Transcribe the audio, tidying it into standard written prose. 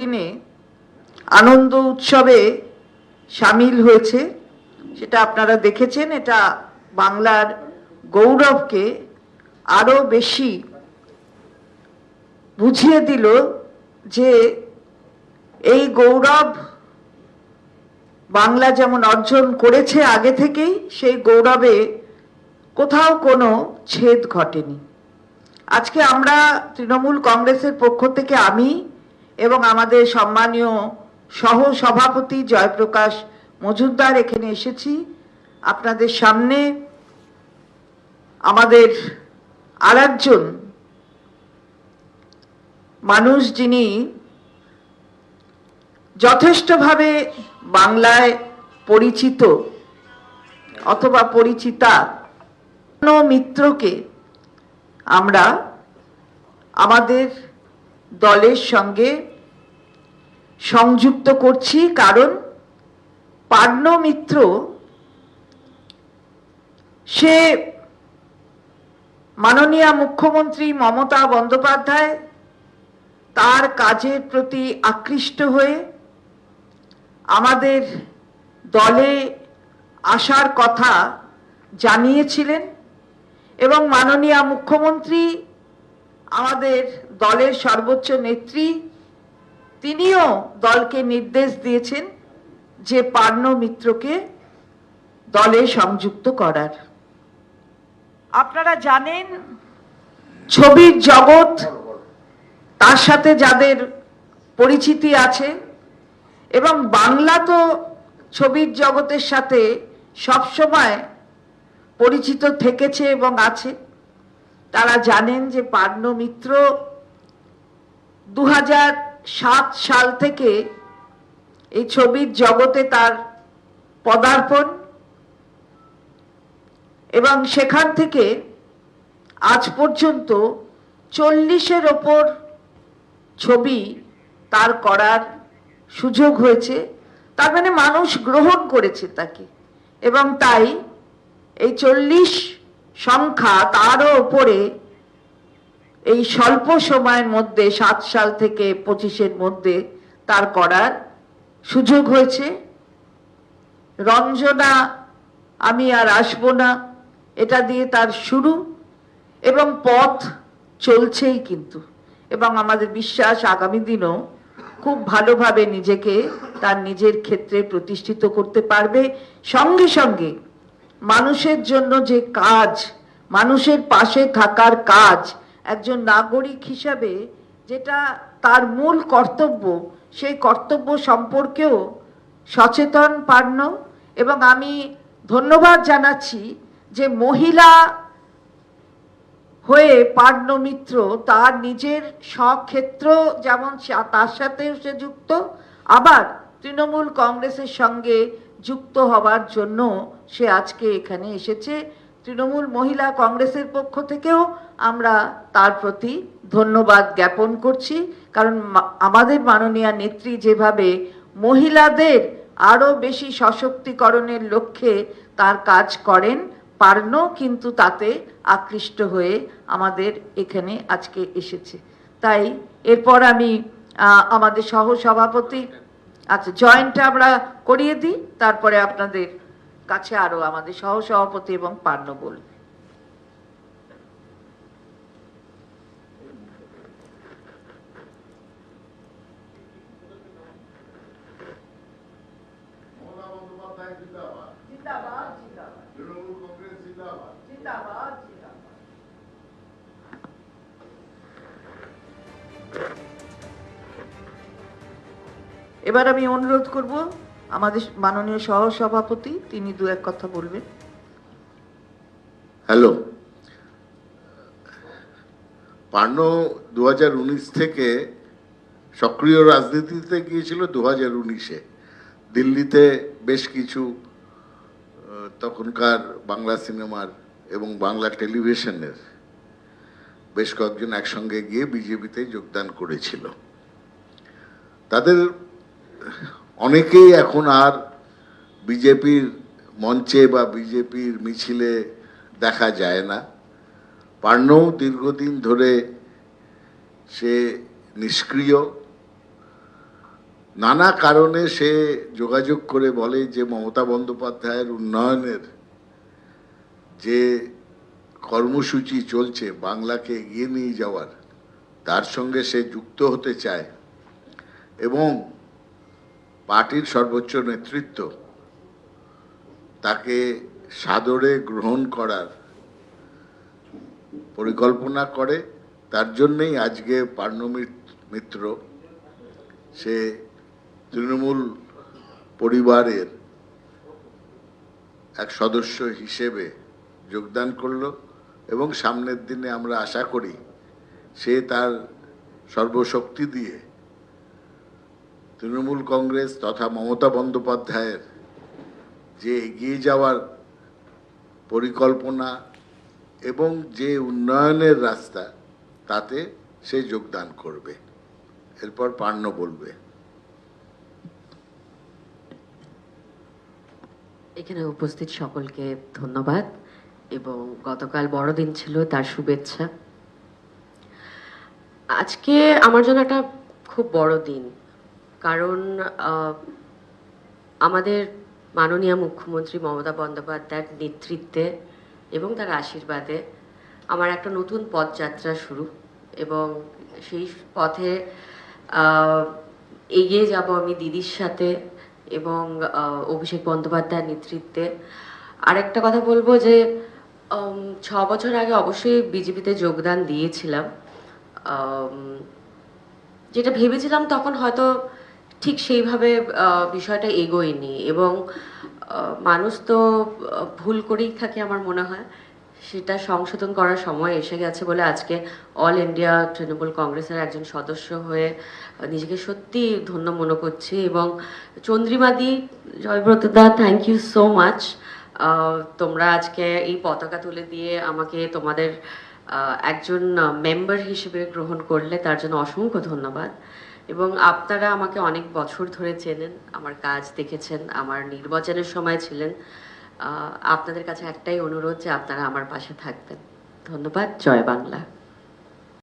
দিনে আনন্দ উৎসবে সামিল হয়েছে, সেটা আপনারা দেখেছেন। এটা বাংলার গৌরবকে আরো বেশি বুঝিয়ে দিল যে এই গৌরব বাংলা যেমন অর্জন করেছে আগে থেকেই, সেই গৌরবে কোথাও কোনো ছেদ ঘটেনি। আজকে আমরা তৃণমূল কংগ্রেসের পক্ষ থেকে আমি এবং আমাদের সম্মানীয় সহ সভাপতি জয়প্রকাশ মজুমদার এখানে এসেছি আপনাদের সামনে। আমাদের আরেকজন মানুষ যিনি যথেষ্টভাবে বাংলায় পরিচিত অথবা পরিচিতা মিত্রকে আমরা আমাদের দলের সঙ্গে সংযুক্ত করছি, কারণ পার্ন মিত্র সে মাননীয় মুখ্যমন্ত্রী মমতা বন্দ্যোপাধ্যায় তার কাজের প্রতি আকৃষ্ট হয়ে আমাদের দলে আসার কথা জানিয়েছিলেন এবং মাননীয় মুখ্যমন্ত্রী আমাদের দলের সর্বোচ্চ নেত্রী তিনিও দলকে নির্দেশ দিয়েছেন যে পার্ন মিত্রকে দলে সংযুক্ত করার। আপনারা জানেন ছবির জগৎ, তার সাথে যাদের পরিচিতি আছে এবং বাংলা তো ছবির জগতের সাথে সবসময় পরিচিত থেকেছে এবং আছে, তারা জানেন যে পার্ন মিত্র 2007 সাল থেকে এই ছবির জগতে তার পদার্পণ এবং সেখান থেকে আজ পর্যন্ত 40-এর ওপর ছবি তার করার সুযোগ হয়েছে। তার মানে মানুষ গ্রহণ করেছে তাকে, এবং তাই এই 40 সংখ্যা তারও উপরে এই স্বল্প সময়ের মধ্যে 7 সাল থেকে 25-এর মধ্যে তার করার সুযোগ হয়েছে। রঞ্জনা আমি আর আসবো না, এটা দিয়ে তার শুরু এবং পথ চলছেই কিন্তু, এবং আমাদের বিশ্বাস আগামী দিনও খুব ভালোভাবে নিজেকে তার নিজের ক্ষেত্রে প্রতিষ্ঠিত করতে পারবে। সঙ্গে সঙ্গে মানুষের জন্য যে কাজ, মানুষের পাশে থাকার কাজ, একজন নাগরিক হিসাবে যেটা তার মূল কর্তব্য, সেই কর্তব্য সম্পর্কেও সচেতন পার্ন। এবং আমি ধন্যবাদ জানাচ্ছি যে মহিলা হয়ে পার্ন মিত্র তার নিজের স্বক্ষেত্র যেমন তার সাথেও সে যুক্ত, আবার তৃণমূল কংগ্রেসের সঙ্গে যুক্ত হবার জন্য সে আজকে এখানে এসেছে। তৃণমূল মহিলা কংগ্রেসের পক্ষ থেকেও আমরা তার প্রতি ধন্যবাদ জ্ঞাপন করছি, কারণ আমাদের মাননীয় নেত্রী যেভাবে মহিলাদের আরো বেশি সশক্তিকরণের লক্ষ্যে তার কাজ করেন, পার্ন কিন্তু তাতে আকৃষ্ট হয়ে আমাদের এখানে আজকে এসেছে। তাই এরপর আমি আমাদের সহ সভাপতি জয়েন্টটা আমরা করিয়ে দিই, তারপরে আপনাদের কাছে আরো আমাদের সহ সভাপতি এবং পার্ন বলবে। এবার আমি অনুরোধ করব আমাদের মাননীয় সহ সভাপতি, তিনি দু এক কথা বলবেন। হ্যালো, পার্ন 2019 থেকে সক্রিয় রাজনীতিতে গিয়েছিল। 2019-এ দিল্লিতে বেশ কিছু তখনকার বাংলা সিনেমার এবং বাংলা টেলিভিশনের বেশ কয়েকজন একসঙ্গে গিয়ে বিজেপিতে যোগদান করেছিল। তাদের অনেকেই এখন আর বিজেপির মঞ্চে বা বিজেপির মিছিলে দেখা যায় না। পার্নও দীর্ঘদিন ধরে সে নিষ্ক্রিয় নানা কারণে সে যোগাযোগ করে বলে যে মমতা বন্দ্যোপাধ্যায়ের উন্নয়নের যে কর্মসূচি চলছে বাংলাকে এগিয়ে নিয়ে যাওয়ার, তার সঙ্গে সে যুক্ত হতে চায় এবং পার্টির সর্বোচ্চ নেতৃত্ব তাকে সাদরে গ্রহণ করার পরিকল্পনা করে। তার জন্যেই আজকে পার্নো মিত্র সে তৃণমূল পরিবারের এক সদস্য হিসেবে যোগদান করলো এবং সামনের দিনে আমরা আশা করি সে তার সর্বশক্তি দিয়ে তৃণমূল কংগ্রেস তথা মমতা বন্দ্যোপাধ্যায়ের যে এগিয়ে যাওয়ার পরিকল্পনা এবং যে উন্নয়নের রাস্তা, তাতে সে যোগদান করবে। এরপর পার্ন্য বলবে। এখানে উপস্থিত সকলকে ধন্যবাদ এবং গতকাল বড়দিন ছিল, তার শুভেচ্ছা। আজকে আমার জন্য একটা খুব বড় দিন, কারণ আমাদের মাননীয় মুখ্যমন্ত্রী মমতা বন্দ্যোপাধ্যায়ের নেতৃত্বে এবং তার আশীর্বাদে আমার একটা নতুন পথযাত্রা শুরু, এবং সেই পথে এগিয়ে যাব আমি দিদির সাথে এবং অভিষেক বন্দ্যোপাধ্যায়ের নেতৃত্বে। আরেকটা কথা বলবো যে 6 বছর আগে অবশ্যই বিজেপিতে যোগদান দিয়েছিলাম। যেটা ভেবেছিলাম তখন হয়তো ঠিক সেইভাবে বিষয়টা এগোয়নি, এবং মানুষ তো ভুল করেই থাকে আমার মনে হয়। সেটা সংশোধন করার সময় এসে গেছে বলে আজকে অল ইন্ডিয়া তৃণমূল কংগ্রেসের একজন সদস্য হয়ে নিজেকে সত্যি ধন্য মনে করছি। এবং চন্দ্রিমাদি, জয়ব্রতদা, থ্যাংক ইউ সো মাচ। তোমরা আজকে এই পতাকা তুলে দিয়ে আমাকে তোমাদের একজন মেম্বার হিসেবে গ্রহণ করলে, তার জন্য অসংখ্য ধন্যবাদ। এবং আপনারা আমাকে অনেক বছর ধরে চেনেন, আমার কাজ দেখেছেন, আমার নির্বাচনের সময় ছিলেন। আপনাদের কাছে একটাই অনুরোধ যে আপনারা আমার পাশে থাকবেন। ধন্যবাদ। জয় বাংলা।